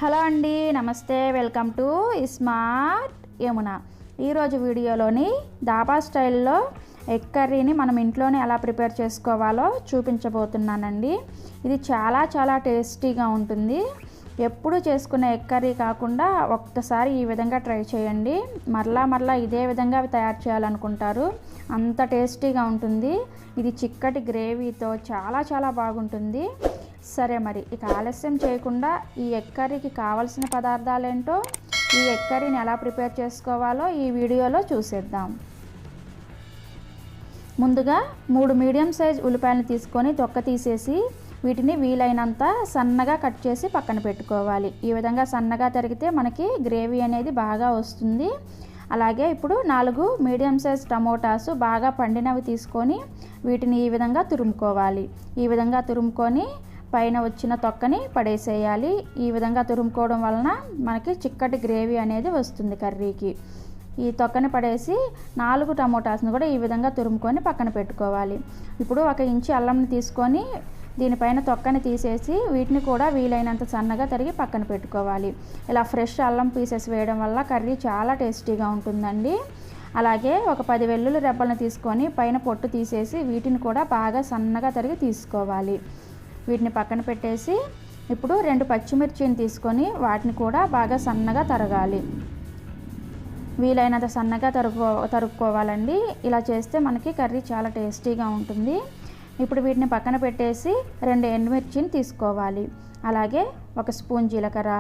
Hello అండి, నమస్తే. Welcome to smart Yamuna. ఈరోజు వీడియోలోని ధాబా స్టైల్లో ఎగ్ కర్రీని మనం ఇంట్లోనే ఎలా ప్రిపేర్ చేసుకోవాలో చూపించబోతున్నానండి. ఇది చాలా టేస్టీగా ఉంటుంది. ఎప్పుడు చేసుకునే ఎగ్ కర్రీ కాకుండా ఒక్కసారి ఈ విధంగా ట్రై చేయండి. మరలా ఇదే విధంగా తయారు చేయాలనుకుంటారు. అంత టేస్టీగా ఉంటుంది. ఇది చిక్కటి గ్రేవీతో చాలా బాగుంటుంది. సరే, మరి ఇక ఆలస్యం చేయకుండా ఈ ఎగ్ కర్రీకి కావాల్సిన పదార్థాలు ఏంటో, ఈ ఎగ్ కర్రీని ఎలా ప్రిపేర్ చేసుకోవాలో ఈ వీడియోలో చూసేద్దాం. ముందుగా 3 మీడియం సైజ్ ఉల్లిపాయలను తీసుకొని తొక్క తీసేసి వీటిని వీలైనంత సన్నగా కట్ చేసి పక్కన పెట్టుకోవాలి. ఈ విధంగా సన్నగా తరిగితే మనకి గ్రేవీ అనేది బాగా వస్తుంది. అలాగే ఇప్పుడు 4 మీడియం సైజ్ టమోటాస్ బాగా పండినవి తీసుకొని వీటిని ఈ విధంగా తురుముకోవాలి. ఈ విధంగా తురుముకొని పైన వచ్చిన తొక్కని పడేసేయాలి. ఈ విధంగా తురుముకోవడం వలన మనకి చిక్కటి గ్రేవీ అనేది వస్తుంది కర్రీకి. ఈ తొక్కని పడేసి 4 టమోటాస్ని కూడా ఈ విధంగా తురుముకొని పక్కన పెట్టుకోవాలి. ఇప్పుడు 1 ఇంచు అల్లంని తీసుకొని దీనిపైన తొక్కని తీసేసి వీటిని కూడా వీలైనంత సన్నగా తరిగి పక్కన పెట్టుకోవాలి. ఇలా ఫ్రెష్ అల్లం పీసెస్ వేయడం వల్ల కర్రీ చాలా టేస్టీగా ఉంటుందండి. అలాగే 10 వెల్లుల్లి రెబ్బలను తీసుకొని పైన పొట్టు తీసేసి వీటిని కూడా బాగా సన్నగా తరిగి తీసుకోవాలి. వీటిని పక్కన పెట్టేసి ఇప్పుడు 2 పచ్చిమిర్చిని తీసుకొని వాటిని కూడా బాగా సన్నగా తరగాలి. వీలైనంత సన్నగా తరుక్కోవాలండి. ఇలా చేస్తే మనకి కర్రీ చాలా టేస్టీగా ఉంటుంది. ఇప్పుడు వీటిని పక్కన పెట్టేసి 2 ఎండుమిర్చిని తీసుకోవాలి. అలాగే 1 స్పూన్ జీలకర్ర,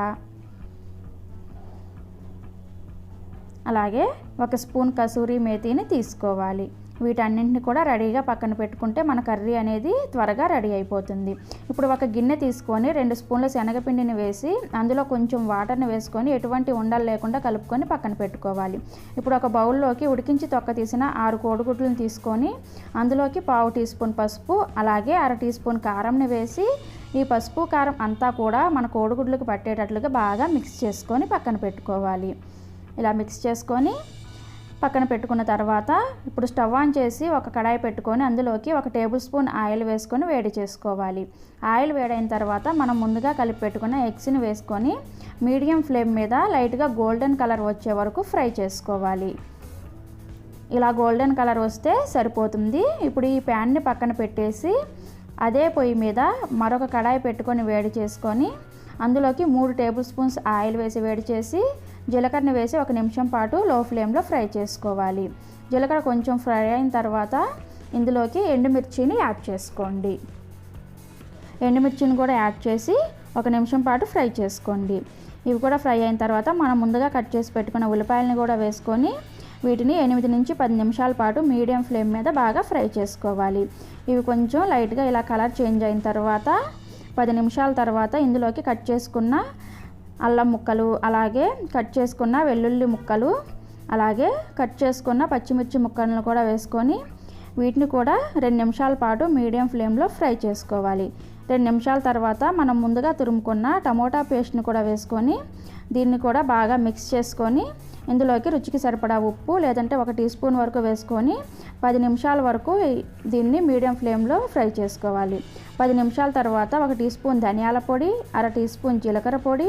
అలాగే 1 స్పూన్ కసూరి మేతిని తీసుకోవాలి. వీటన్నింటిని కూడా రెడీగా పక్కన పెట్టుకుంటే మన కర్రీ అనేది త్వరగా రెడీ అయిపోతుంది. ఇప్పుడు 1 గిన్నె తీసుకొని 2 స్పూన్ల శనగపిండిని వేసి అందులో కొంచెం వాటర్ని వేసుకొని ఎటువంటి ఉండలు లేకుండా కలుపుకొని పక్కన పెట్టుకోవాలి. ఇప్పుడు 1 బౌల్లోకి ఉడికించి తొక్క తీసిన 6 కోడిగుడ్లను తీసుకొని అందులోకి 1/2 టీ స్పూన్ పసుపు, అలాగే 1/2 టీ స్పూన్ కారంని వేసి ఈ పసుపు కారం అంతా కూడా మన కోడిగుడ్లకు పట్టేటట్లుగా బాగా మిక్స్ చేసుకొని పక్కన పెట్టుకోవాలి. ఇలా మిక్స్ చేసుకొని పక్కన పెట్టుకున్న తర్వాత ఇప్పుడు స్టవ్ ఆన్ చేసి 1 కడాయి పెట్టుకొని అందులోకి 1 టేబుల్ స్పూన్ ఆయిల్ వేసుకొని వేడి చేసుకోవాలి. ఆయిల్ వేడైన తర్వాత మనం ముందుగా కలిపి పెట్టుకున్న ఎగ్స్ని వేసుకొని మీడియం ఫ్లేమ్ మీద లైట్గా గోల్డెన్ కలర్ వచ్చే వరకు ఫ్రై చేసుకోవాలి. ఇలా గోల్డెన్ కలర్ వస్తే సరిపోతుంది. ఇప్పుడు ఈ ప్యాన్ని పక్కన పెట్టేసి అదే పొయ్యి మీద మరొక కడాయి పెట్టుకొని వేడి చేసుకొని అందులోకి 3 టేబుల్ స్పూన్స్ ఆయిల్ వేసి వేడి చేసి జీలకర్రని వేసి 1 నిమిషం పాటు లో ఫ్లేమ్లో ఫ్రై చేసుకోవాలి. జీలకర్ర కొంచెం ఫ్రై అయిన తర్వాత ఇందులోకి ఎండుమిర్చిని యాడ్ చేసుకోండి. ఎండుమిర్చిని కూడా యాడ్ చేసి 1 నిమిషం పాటు ఫ్రై చేసుకోండి. ఇవి కూడా ఫ్రై అయిన తర్వాత మనం ముందుగా కట్ చేసి పెట్టుకున్న ఉల్లిపాయలని కూడా వేసుకొని వీటిని 8 నుంచి 10 నిమిషాల పాటు మీడియం ఫ్లేమ్ మీద బాగా ఫ్రై చేసుకోవాలి. ఇవి కొంచెం లైట్గా ఇలా కలర్ చేంజ్ అయిన తర్వాత 10 నిమిషాల తర్వాత ఇందులోకి కట్ చేసుకున్న అల్లం ముక్కలు, అలాగే కట్ చేసుకున్న వెల్లుల్లి ముక్కలు, అలాగే కట్ చేసుకున్న పచ్చిమిర్చి ముక్కలను కూడా వేసుకొని వీటిని కూడా 2 నిమిషాల పాటు మీడియం ఫ్లేమ్లో ఫ్రై చేసుకోవాలి. 2 నిమిషాల తర్వాత మనం ముందుగా తురుముకున్న టమోటా పేస్ట్ని కూడా వేసుకొని దీన్ని కూడా బాగా మిక్స్ చేసుకొని ఇందులోకి రుచికి సరిపడా ఉప్పు లేదంటే 1 టీ స్పూన్ వరకు వేసుకొని 10 నిమిషాల వరకు దీన్ని మీడియం ఫ్లేమ్లో ఫ్రై చేసుకోవాలి. 10 నిమిషాల తర్వాత 1 టీ స్పూన్ ధనియాల పొడి, 1/2 టీ స్పూన్ జీలకర్ర పొడి,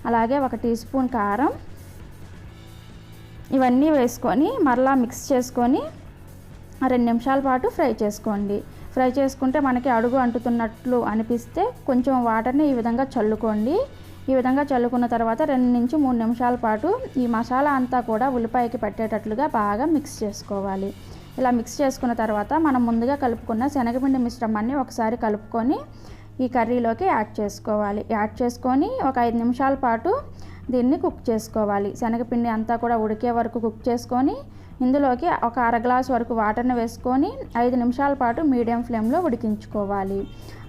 అలాగే 1 టీ స్పూన్ కారం ఇవన్నీ వేసుకొని మరలా మిక్స్ చేసుకొని 2 నిమిషాల పాటు ఫ్రై చేసుకోండి. ఫ్రై చేసుకుంటే మనకి అడుగు అంటుతున్నట్లు అనిపిస్తే కొంచెం వాటర్ని ఈ విధంగా చల్లుకోండి. ఈ విధంగా చల్లుకున్న తర్వాత 2 నుంచి 3 నిమిషాల పాటు ఈ మసాలా అంతా కూడా ఉల్లిపాయకి పట్టేటట్లుగా బాగా మిక్స్ చేసుకోవాలి. ఇలా మిక్స్ చేసుకున్న తర్వాత మనం ముందుగా కలుపుకున్న శనగపిండి మిశ్రమాన్ని ఒకసారి కలుపుకొని ఈ కర్రీలోకి యాడ్ చేసుకోవాలి. యాడ్ చేసుకొని 5 నిమిషాల పాటు దీన్ని కుక్ చేసుకోవాలి. శనగపిండి అంతా కూడా ఉడికే వరకు కుక్ చేసుకొని ఇందులోకి 1/2 గ్లాస్ వరకు వాటర్ని వేసుకొని 5 నిమిషాల పాటు మీడియం ఫ్లేమ్లో ఉడికించుకోవాలి.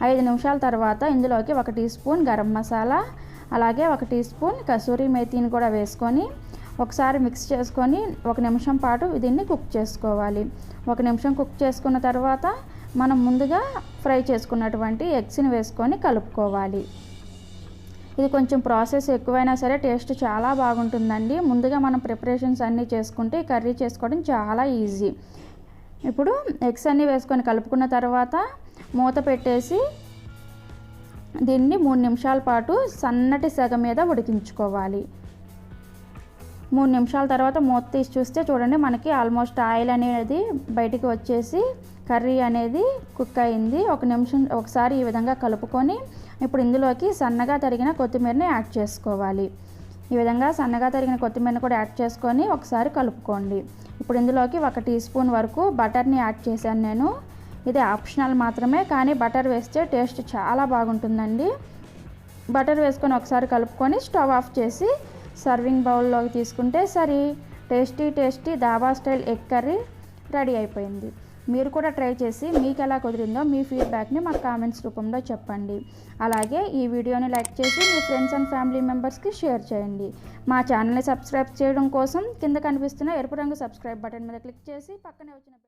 5 నిమిషాల తర్వాత ఇందులోకి 1 టీ స్పూన్ గరం మసాలా, అలాగే 1 టీ స్పూన్ కసూరి మేతిని కూడా వేసుకొని ఒకసారి మిక్స్ చేసుకొని 1 నిమిషం పాటు దీన్ని కుక్ చేసుకోవాలి. 1 నిమిషం కుక్ చేసుకున్న తర్వాత మనం ముందుగా ఫ్రై చేసుకున్నటువంటి ఎగ్స్ని వేసుకొని కలుపుకోవాలి. ఇది కొంచెం ప్రాసెస్ ఎక్కువైనా సరే టేస్ట్ చాలా బాగుంటుందండి. ముందుగా మనం ప్రిపరేషన్స్ అన్నీ చేసుకుంటే కర్రీ చేసుకోవడం చాలా ఈజీ. ఇప్పుడు ఎగ్స్ అన్నీ వేసుకొని కలుపుకున్న తర్వాత మూత పెట్టేసి దీన్ని 3 నిమిషాల పాటు సన్నటి సెగ మీద ఉడికించుకోవాలి. 3 నిమిషాల తర్వాత మూత తీసి చూస్తే చూడండి, మనకి ఆల్మోస్ట్ ఆయిల్ అనేది బయటికి వచ్చేసి కర్రీ అనేది కుక్ అయింది. ఒక నిమిషం ఒకసారి ఈ విధంగా కలుపుకొని ఇప్పుడు ఇందులోకి సన్నగా తరిగిన కొత్తిమీరని యాడ్ చేసుకోవాలి. ఈ విధంగా సన్నగా తరిగిన కొత్తిమీరని కూడా యాడ్ చేసుకొని ఒకసారి కలుపుకోండి. ఇప్పుడు ఇందులోకి 1 టీ స్పూన్ వరకు బటర్ని యాడ్ చేశాను నేను. ఇది ఆప్షనల్ మాత్రమే, కానీ బటర్ వేస్తే టేస్ట్ చాలా బాగుంటుందండి. బటర్ వేసుకొని ఒకసారి కలుపుకొని స్టవ్ ఆఫ్ చేసి సర్వింగ్ బౌల్లోకి తీసుకుంటే సరే, tasty dhaba style egg curry ready అయిపోయింది. మీరు కూడా ట్రై చేసి మీకు ఎలా కుదిరిందో మీ ఫీడ్బ్యాక్ని మాకు కామెంట్స్ రూపంలో చెప్పండి. అలాగే ఈ వీడియోని లైక్ చేసి మీ ఫ్రెండ్స్ అండ్ ఫ్యామిలీ మెంబర్స్కి షేర్ చేయండి. మా ఛానల్ని సబ్స్క్రైబ్ చేయడం కోసం కింద కనిపిస్తున్న ఎరుపు రంగు సబ్స్క్రైబ్ బటన్ మీద క్లిక్ చేసి పక్కనే వచ్చిన